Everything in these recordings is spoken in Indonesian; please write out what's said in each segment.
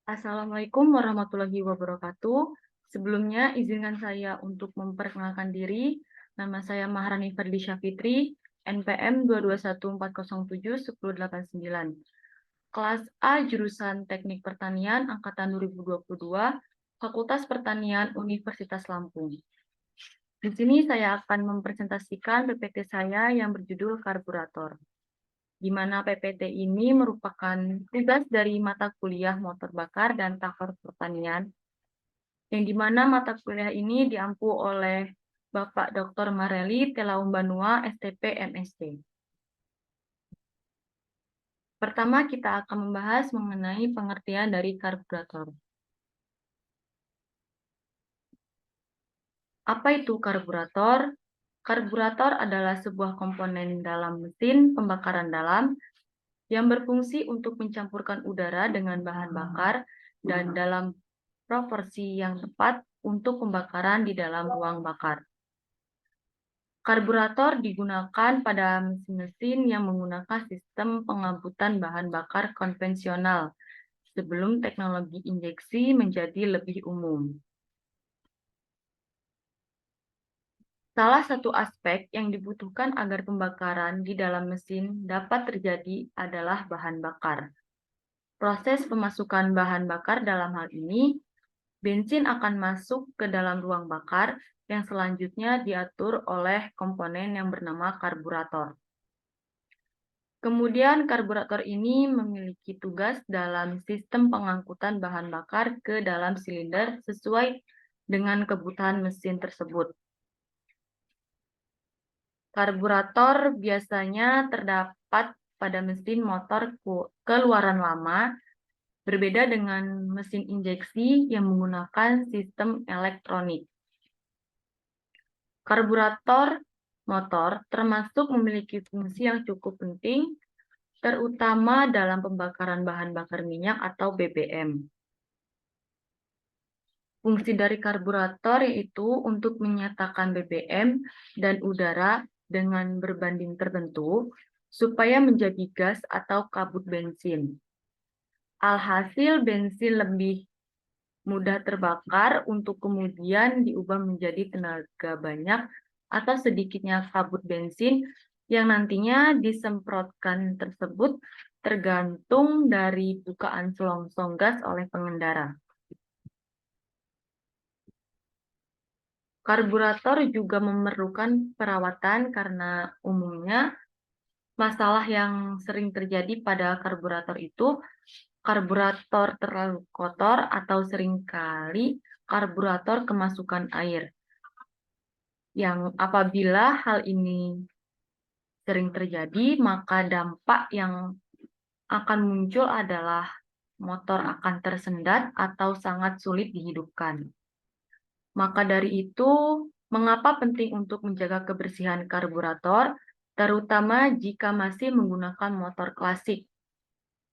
Assalamualaikum warahmatullahi wabarakatuh. Sebelumnya, izinkan saya untuk memperkenalkan diri. Nama saya Maharani Fadlisha Fitri, NPM 221407109. Kelas A jurusan Teknik Pertanian Angkatan 2022, Fakultas Pertanian Universitas Lampung. Di sini saya akan mempresentasikan PPT saya yang berjudul karburator, di mana PPT ini merupakan tugas dari mata kuliah motor bakar dan traktor pertanian, yang di mana mata kuliah ini diampu oleh Bapak Dr. Mareli Telaumbanua, STP MSc. Pertama, kita akan membahas mengenai pengertian dari karburator. Apa itu karburator? Karburator adalah sebuah komponen dalam mesin pembakaran dalam yang berfungsi untuk mencampurkan udara dengan bahan bakar dan dalam proporsi yang tepat untuk pembakaran di dalam ruang bakar. Karburator digunakan pada mesin-mesin yang menggunakan sistem pengangkutan bahan bakar konvensional sebelum teknologi injeksi menjadi lebih umum. Salah satu aspek yang dibutuhkan agar pembakaran di dalam mesin dapat terjadi adalah bahan bakar. Proses pemasukan bahan bakar dalam hal ini, bensin akan masuk ke dalam ruang bakar yang selanjutnya diatur oleh komponen yang bernama karburator. Kemudian karburator ini memiliki tugas dalam sistem pengangkutan bahan bakar ke dalam silinder sesuai dengan kebutuhan mesin tersebut. Karburator biasanya terdapat pada mesin motor keluaran lama, berbeda dengan mesin injeksi yang menggunakan sistem elektronik. Karburator motor termasuk memiliki fungsi yang cukup penting, terutama dalam pembakaran bahan bakar minyak atau BBM. Fungsi dari karburator yaitu untuk menyatakan BBM dan udara dengan berbanding tertentu supaya menjadi gas atau kabut bensin. Alhasil bensin lebih mudah terbakar untuk kemudian diubah menjadi tenaga banyak atau sedikitnya kabut bensin yang nantinya disemprotkan tersebut tergantung dari bukaan selongsong gas oleh pengendara. Karburator juga memerlukan perawatan karena umumnya masalah yang sering terjadi pada karburator itu karburator terlalu kotor atau seringkali karburator kemasukan air. Yang apabila hal ini sering terjadi, maka dampak yang akan muncul adalah motor akan tersendat atau sangat sulit dihidupkan. Maka dari itu, mengapa penting untuk menjaga kebersihan karburator, terutama jika masih menggunakan motor klasik?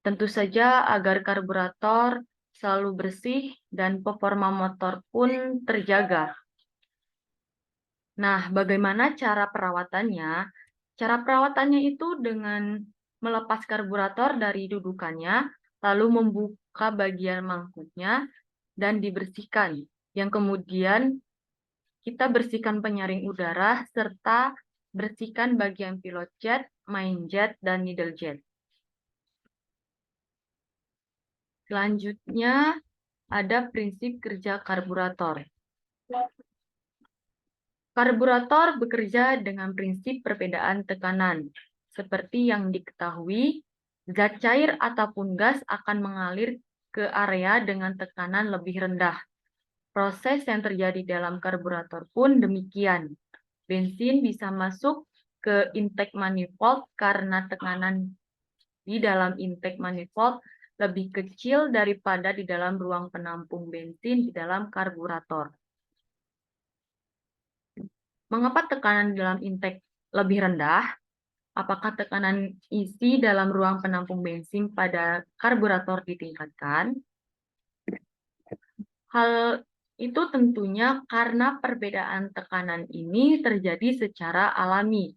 Tentu saja agar karburator selalu bersih dan performa motor pun terjaga. Nah, bagaimana cara perawatannya? Cara perawatannya itu dengan melepas karburator dari dudukannya, lalu membuka bagian mangkuknya dan dibersihkan. Yang kemudian kita bersihkan penyaring udara serta bersihkan bagian pilot jet, main jet, dan needle jet. Selanjutnya ada prinsip kerja karburator. Karburator bekerja dengan prinsip perbedaan tekanan. Seperti yang diketahui, zat cair ataupun gas akan mengalir ke area dengan tekanan lebih rendah. Proses yang terjadi dalam karburator pun demikian. Bensin bisa masuk ke intake manifold karena tekanan di dalam intake manifold lebih kecil daripada di dalam ruang penampung bensin di dalam karburator. Mengapa tekanan di dalam intake lebih rendah? Apakah tekanan isi dalam ruang penampung bensin pada karburator ditingkatkan? Hal itu tentunya karena perbedaan tekanan ini terjadi secara alami,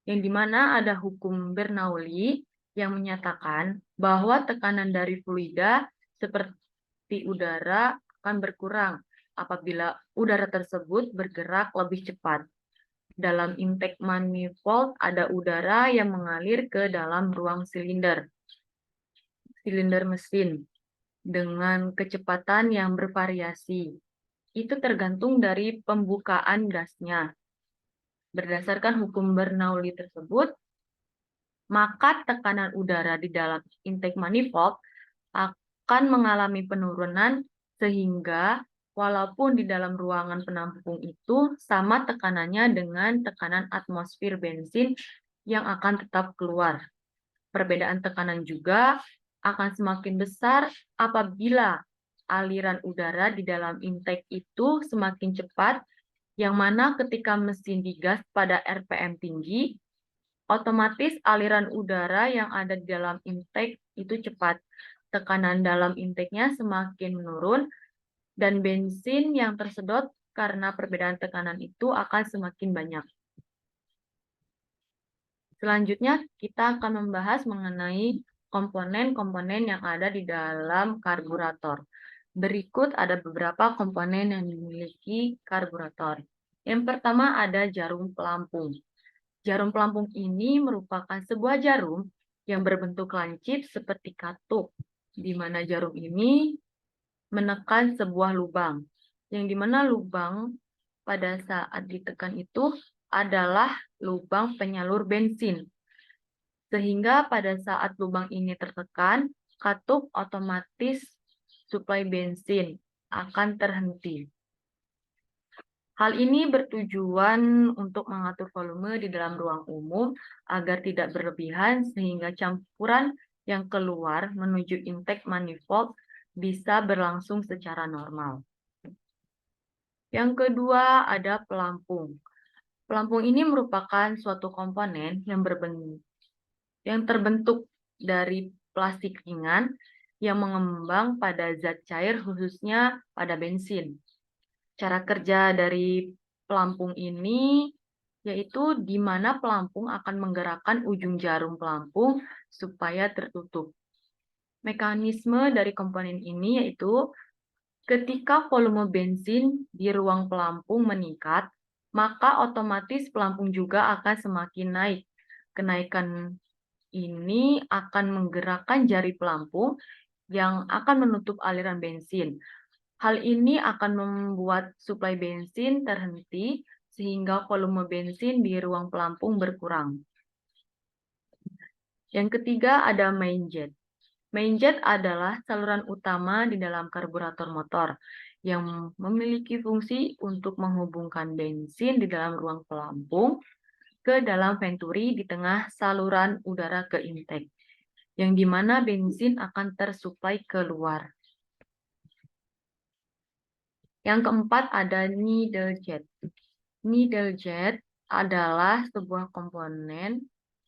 yang dimana ada hukum Bernoulli yang menyatakan bahwa tekanan dari fluida seperti udara akan berkurang apabila udara tersebut bergerak lebih cepat. Dalam intake manifold ada udara yang mengalir ke dalam ruang silinder mesin dengan kecepatan yang bervariasi. Itu tergantung dari pembukaan gasnya. Berdasarkan hukum Bernoulli tersebut, maka tekanan udara di dalam intake manifold akan mengalami penurunan sehingga walaupun di dalam ruangan penampung itu sama tekanannya dengan tekanan atmosfer bensin yang akan tetap keluar. Perbedaan tekanan juga akan semakin besar apabila aliran udara di dalam intake itu semakin cepat, yang mana ketika mesin digas pada RPM tinggi, otomatis aliran udara yang ada di dalam intake itu cepat. Tekanan dalam intake-nya semakin menurun, dan bensin yang tersedot karena perbedaan tekanan itu akan semakin banyak. Selanjutnya, kita akan membahas mengenai komponen-komponen yang ada di dalam karburator. Berikut ada beberapa komponen yang dimiliki karburator. Yang pertama ada jarum pelampung. Jarum pelampung ini merupakan sebuah jarum yang berbentuk lancip seperti katup, di mana jarum ini menekan sebuah lubang, yang di mana lubang pada saat ditekan itu adalah lubang penyalur bensin. Sehingga pada saat lubang ini tertekan, katup otomatis suplai bensin akan terhenti. Hal ini bertujuan untuk mengatur volume di dalam ruang umum agar tidak berlebihan sehingga campuran yang keluar menuju intake manifold bisa berlangsung secara normal. Yang kedua ada pelampung. Pelampung ini merupakan suatu komponen yang terbentuk dari plastik ringan yang mengembang pada zat cair khususnya pada bensin. Cara kerja dari pelampung ini yaitu di mana pelampung akan menggerakkan ujung jarum pelampung supaya tertutup. Mekanisme dari komponen ini yaitu ketika volume bensin di ruang pelampung meningkat, maka otomatis pelampung juga akan semakin naik. Kenaikan ini akan menggerakkan jari pelampung yang akan menutup aliran bensin. Hal ini akan membuat suplai bensin terhenti sehingga volume bensin di ruang pelampung berkurang. Yang ketiga ada main jet. Main jet adalah saluran utama di dalam karburator motor yang memiliki fungsi untuk menghubungkan bensin di dalam ruang pelampung ke dalam venturi di tengah saluran udara ke intake, yang dimana bensin akan tersuplai keluar. Yang keempat ada needle jet. Needle jet adalah sebuah komponen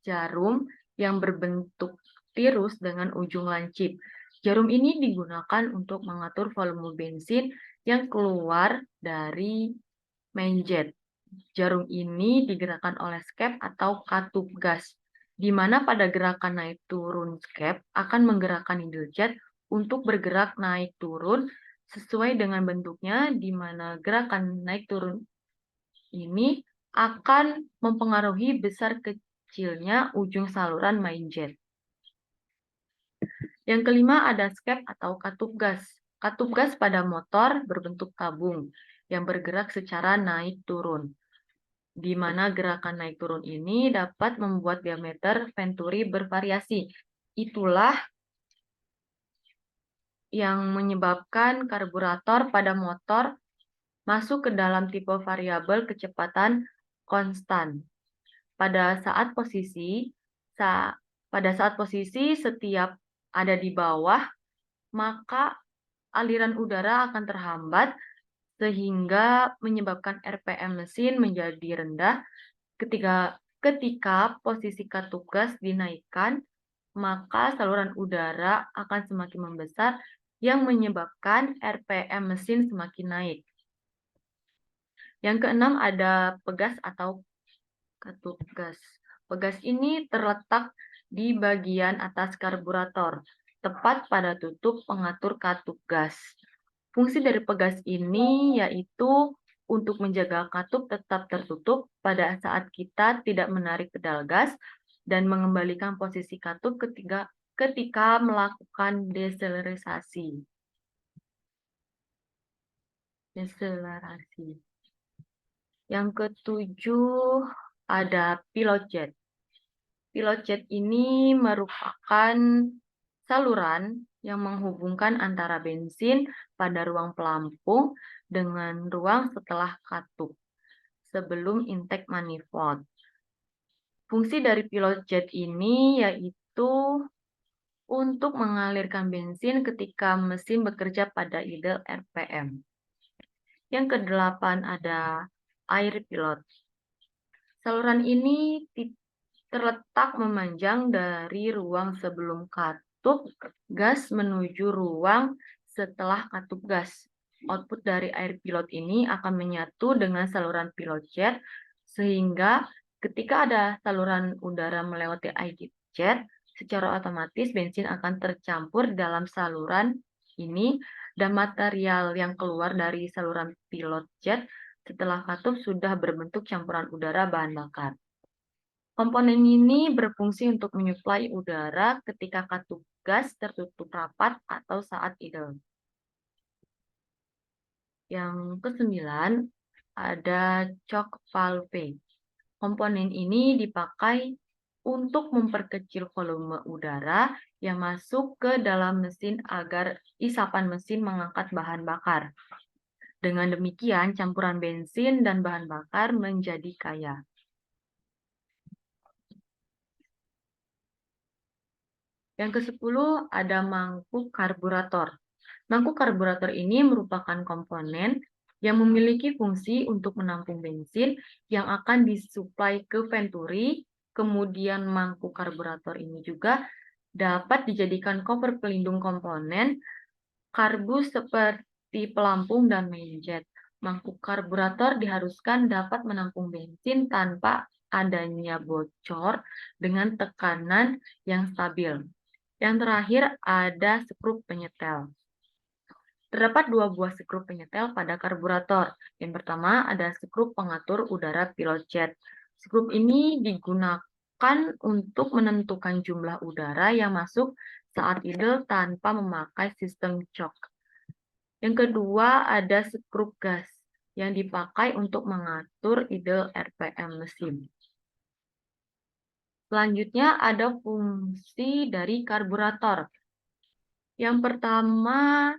jarum yang berbentuk tirus dengan ujung lancip. Jarum ini digunakan untuk mengatur volume bensin yang keluar dari main jet. Jarum ini digerakkan oleh skep atau katup gas, di mana pada gerakan naik turun skep akan menggerakkan needle jet untuk bergerak naik turun sesuai dengan bentuknya, di mana gerakan naik turun ini akan mempengaruhi besar kecilnya ujung saluran main jet. Yang kelima ada skep atau katup gas. Katup gas pada motor berbentuk tabung yang bergerak secara naik turun, di mana gerakan naik turun ini dapat membuat diameter venturi bervariasi. Itulah yang menyebabkan karburator pada motor masuk ke dalam tipe variabel kecepatan konstan. Pada saat posisi setiap ada di bawah, maka aliran udara akan terhambat sehingga menyebabkan RPM mesin menjadi rendah. Ketika posisi katup gas dinaikkan, maka saluran udara akan semakin membesar yang menyebabkan RPM mesin semakin naik. Yang keenam ada pegas atau katup gas. Pegas ini terletak di bagian atas karburator. tepat pada tutup pengatur katup gas. Fungsi dari pegas ini yaitu untuk menjaga katup tetap tertutup pada saat kita tidak menarik pedal gas dan mengembalikan posisi katup ketika melakukan deselerasi. Yang ketujuh ada pilot jet. Pilot jet ini merupakan saluran yang menghubungkan antara bensin pada ruang pelampung dengan ruang setelah katup sebelum intake manifold. Fungsi dari pilot jet ini yaitu untuk mengalirkan bensin ketika mesin bekerja pada idle RPM. Yang kedelapan ada air pilot. Saluran ini terletak memanjang dari ruang sebelum katup gas menuju ruang setelah katup gas. Output dari air pilot ini akan menyatu dengan saluran pilot jet, sehingga ketika ada saluran udara melewati air jet, secara otomatis bensin akan tercampur dalam saluran ini, dan material yang keluar dari saluran pilot jet setelah katup sudah berbentuk campuran udara bahan bakar. Komponen ini berfungsi untuk menyuplai udara ketika katup gas tertutup rapat atau saat idle. Yang kesembilan ada choke valve. Komponen ini dipakai untuk memperkecil volume udara yang masuk ke dalam mesin agar isapan mesin mengangkat bahan bakar. Dengan demikian, campuran bensin dan bahan bakar menjadi kaya. Yang ke-10 ada mangkuk karburator. Mangkuk karburator ini merupakan komponen yang memiliki fungsi untuk menampung bensin yang akan disuplai ke venturi. Kemudian mangkuk karburator ini juga dapat dijadikan cover pelindung komponen karbu seperti pelampung dan main jet. Mangkuk karburator diharuskan dapat menampung bensin tanpa adanya bocor dengan tekanan yang stabil. Yang terakhir ada skrup penyetel. Terdapat dua buah skrup penyetel pada karburator. Yang pertama ada skrup pengatur udara pilot jet. Skrup ini digunakan untuk menentukan jumlah udara yang masuk saat idle tanpa memakai sistem choke. Yang kedua ada skrup gas yang dipakai untuk mengatur idle RPM mesin. Selanjutnya ada fungsi dari karburator. Yang pertama,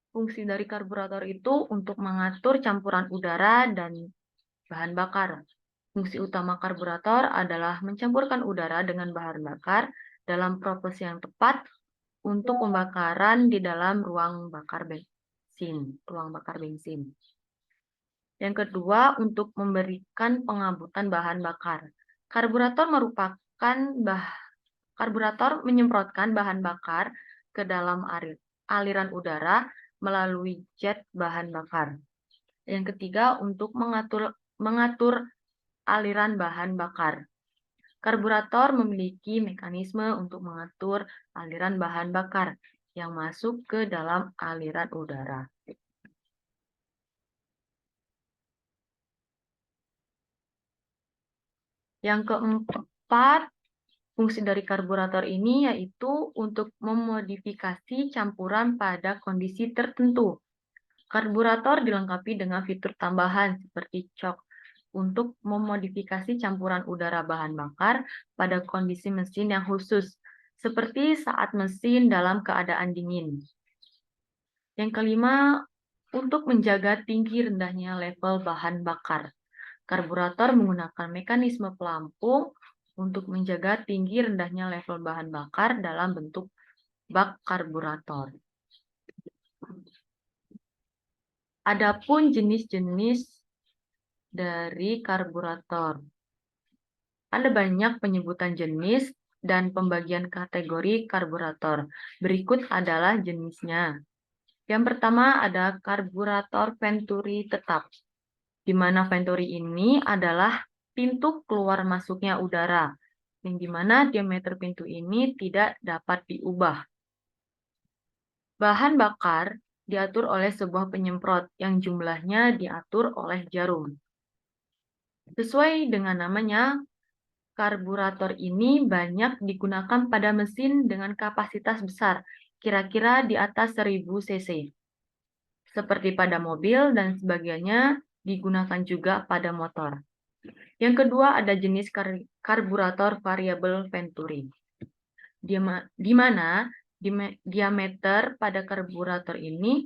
fungsi dari karburator itu untuk mengatur campuran udara dan bahan bakar. Fungsi utama karburator adalah mencampurkan udara dengan bahan bakar dalam proporsi yang tepat untuk pembakaran di dalam ruang bakar bensin. Yang kedua, untuk memberikan pengabutan bahan bakar. Karburator menyemprotkan bahan bakar ke dalam aliran udara melalui jet bahan bakar. Yang ketiga, untuk mengatur aliran bahan bakar. Karburator memiliki mekanisme untuk mengatur aliran bahan bakar yang masuk ke dalam aliran udara. Yang keempat, fungsi dari karburator ini yaitu untuk memodifikasi campuran pada kondisi tertentu. Karburator dilengkapi dengan fitur tambahan seperti choke untuk memodifikasi campuran udara bahan bakar pada kondisi mesin yang khusus, seperti saat mesin dalam keadaan dingin. Yang kelima, untuk menjaga tinggi rendahnya level bahan bakar. Karburator menggunakan mekanisme pelampung untuk menjaga tinggi rendahnya level bahan bakar dalam bentuk bak karburator. Adapun jenis-jenis dari karburator. Ada banyak penyebutan jenis dan pembagian kategori karburator. Berikut adalah jenisnya. Yang pertama ada karburator venturi tetap, di mana venturi ini adalah pintu keluar masuknya udara. yang dimana diameter pintu ini tidak dapat diubah. Bahan bakar diatur oleh sebuah penyemprot yang jumlahnya diatur oleh jarum. Sesuai dengan namanya, karburator ini banyak digunakan pada mesin dengan kapasitas besar, kira-kira di atas 1000 cc. Seperti pada mobil dan sebagainya digunakan juga pada motor. Yang kedua ada jenis karburator variabel Venturi, di mana diameter pada karburator ini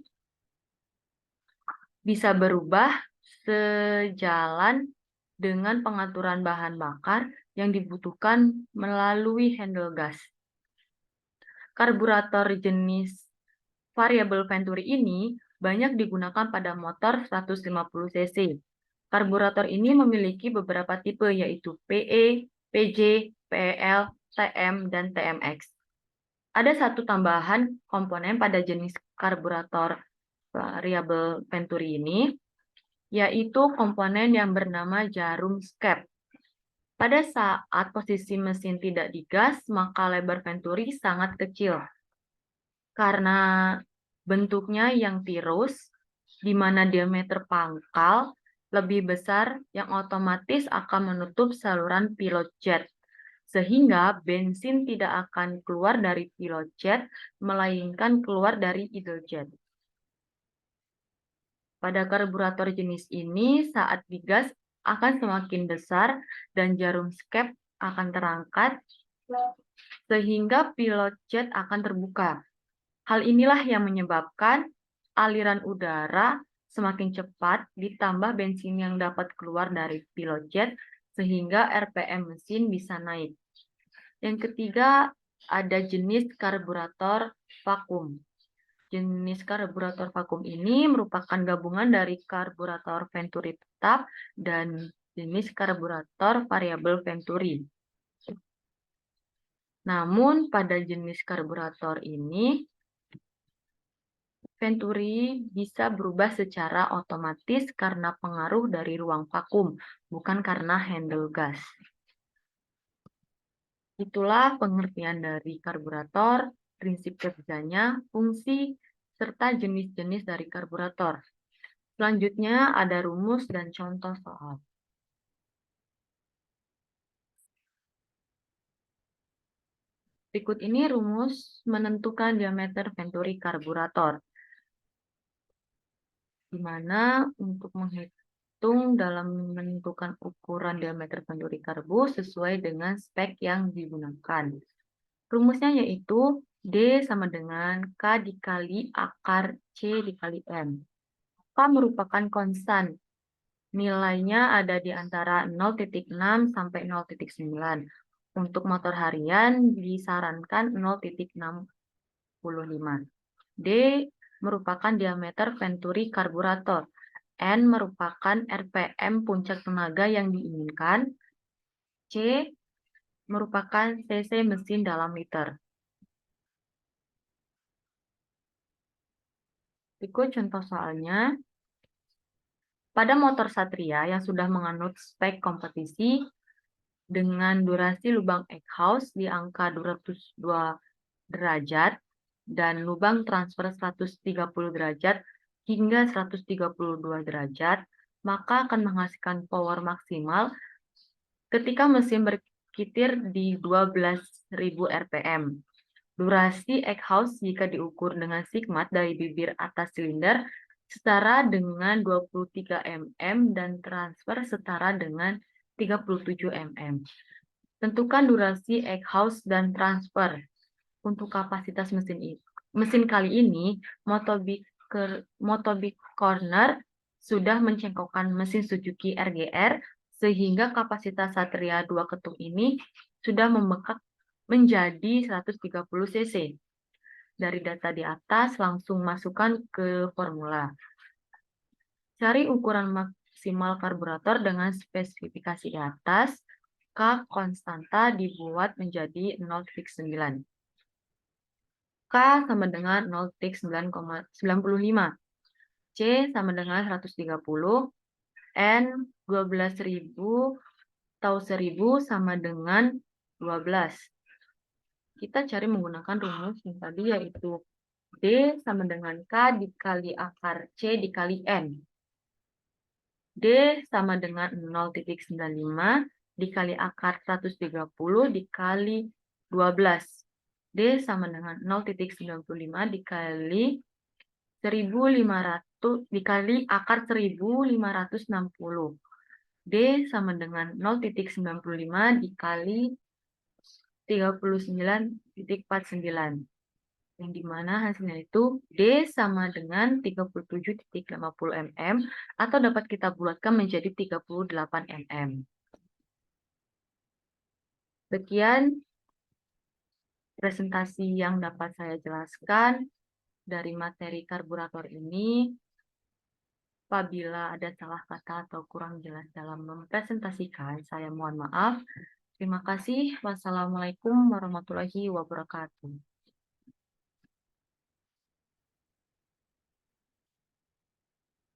bisa berubah sejalan dengan pengaturan bahan bakar yang dibutuhkan melalui handle gas. Karburator jenis variabel Venturi ini banyak digunakan pada motor 150 cc. Karburator ini memiliki beberapa tipe yaitu PE, PJ, PEL, TM, dan TMX. Ada satu tambahan komponen pada jenis karburator variabel Venturi ini, yaitu komponen yang bernama jarum skep. Pada saat posisi mesin tidak digas, maka lebar Venturi sangat kecil. Karena bentuknya yang tirus, di mana diameter pangkal lebih besar yang otomatis akan menutup saluran pilot jet, sehingga bensin tidak akan keluar dari pilot jet, melainkan keluar dari idle jet. Pada karburator jenis ini, saat digas akan semakin besar dan jarum skep akan terangkat, sehingga pilot jet akan terbuka. Hal inilah yang menyebabkan aliran udara semakin cepat ditambah bensin yang dapat keluar dari pilot jet sehingga RPM mesin bisa naik. Yang ketiga ada jenis karburator vakum. Jenis karburator vakum ini merupakan gabungan dari karburator Venturi tetap dan jenis karburator variabel Venturi. Namun pada jenis karburator ini Venturi bisa berubah secara otomatis karena pengaruh dari ruang vakum, bukan karena handle gas. Itulah pengertian dari karburator, prinsip kerjanya, fungsi, serta jenis-jenis dari karburator. Selanjutnya ada rumus dan contoh soal. Berikut ini rumus menentukan diameter Venturi karburator, di mana untuk menghitung dalam menentukan ukuran diameter Venturi karbu sesuai dengan spek yang digunakan. Rumusnya yaitu D sama dengan K dikali akar C dikali M. K merupakan konstan. Nilainya ada di antara 0,6 sampai 0,9. Untuk motor harian disarankan 0,65. D merupakan diameter Venturi karburator. N merupakan RPM puncak tenaga yang diinginkan. C merupakan cc mesin dalam liter. Berikut contoh soalnya. Pada motor Satria yang sudah menganut spek kompetisi dengan durasi lubang Eckhaus di angka 202 derajat dan lubang transfer 130 derajat hingga 132 derajat, maka akan menghasilkan power maksimal ketika mesin berkitir di 12.000 rpm. Durasi Eckhaus jika diukur dengan sigmat dari bibir atas silinder setara dengan 23 mm dan transfer setara dengan 37 mm. Tentukan durasi Eckhaus dan transfer. Untuk kapasitas mesin kali ini, Motobic Corner sudah mencengkokkan mesin Suzuki RGR sehingga kapasitas Satria 2 ketuk ini sudah membengkak menjadi 130 cc. Dari data di atas langsung masukkan ke formula. Cari ukuran maksimal karburator dengan spesifikasi di atas. K konstanta dibuat menjadi 0,9. K sama dengan 0,9,95. C sama dengan 130. N 12.000 atau 1000 sama dengan 12. Kita cari menggunakan rumus yang tadi, yaitu D sama dengan K dikali akar C dikali N. D sama dengan 0,95 dikali akar 130 dikali 12. D sama dengan 0,95 dikali 1.500 dikali akar 1.560. D sama dengan 0,95 dikali 39,49. Yang dimana hasilnya itu D sama dengan 37,50 mm atau dapat kita bulatkan menjadi 38 mm. Sekian presentasi yang dapat saya jelaskan dari materi karburator ini. Apabila ada salah kata atau kurang jelas dalam mempresentasikan, saya mohon maaf. Terima kasih. Wassalamualaikum warahmatullahi wabarakatuh.